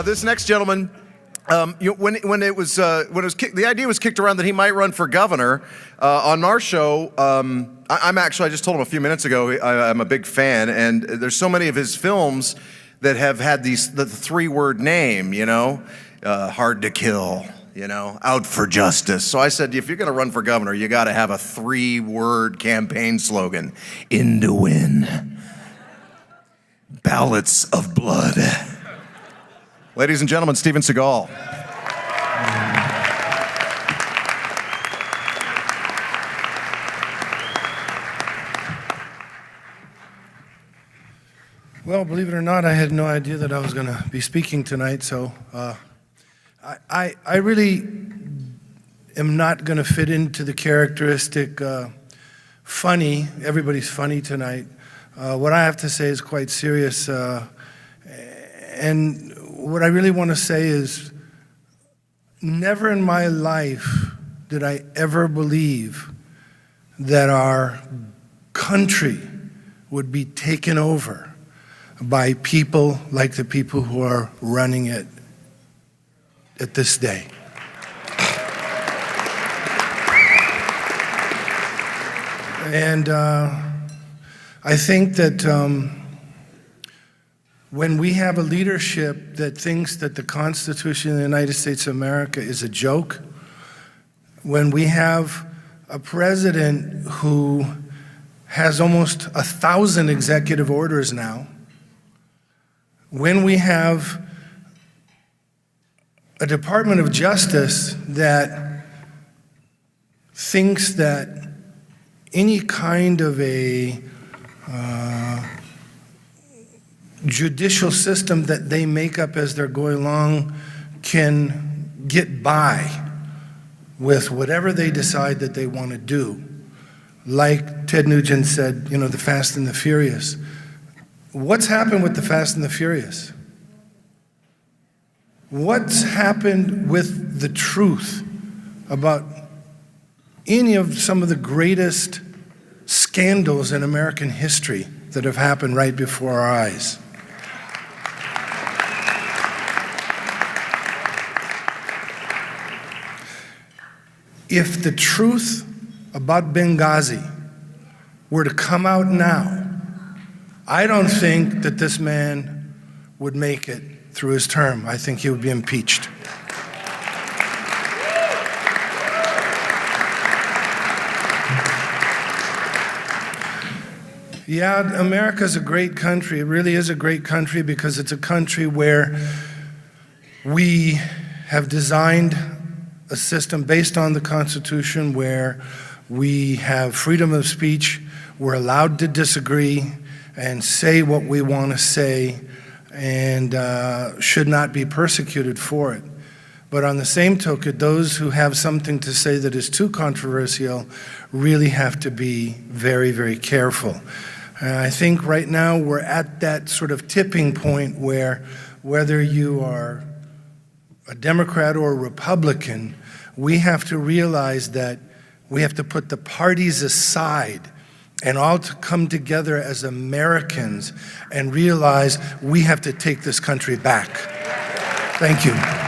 This next gentleman, when the idea was kicked around that he might run for governor on our show, I just told him a few minutes ago, I'm a big fan, and there's so many of his films that have had the three-word name, Hard to Kill, Out for Justice. So I said, if you're going to run for governor, you got to have a three-word campaign slogan: In to win, ballots of blood. Ladies and gentlemen, Steven Seagal. Well, believe it or not, I had no idea that I was going to be speaking tonight, so I really am not going to fit into the characteristic funny. Everybody's funny tonight. What I have to say is quite serious, and what I really want to say is, never in my life did I ever believe that our country would be taken over by people like the people who are running it at this day. And I think that when we have a leadership that thinks that the Constitution of the United States of America is a joke, when we have a president who has almost 1,000 executive orders now, when we have a Department of Justice that thinks that any kind of a judicial system that they make up as they're going along can get by with whatever they decide that they want to do. Like Ted Nugent said, the Fast and the Furious. What's happened with the Fast and the Furious? What's happened with the truth about any of some of the greatest scandals in American history that have happened right before our eyes? If the truth about Benghazi were to come out now, I don't think that this man would make it through his term. I think he would be impeached. Yeah, America's a great country. It really is a great country because it's a country where we have designed a system based on the Constitution where we have freedom of speech. We're allowed to disagree and say what we want to say and should not be persecuted for it. But on the same token, those who have something to say that is too controversial really have to be very, very careful. I think right now we're at that sort of tipping point where whether you are a Democrat or a Republican, we have to realize that we have to put the parties aside and all to come together as Americans and realize we have to take this country back. Thank you.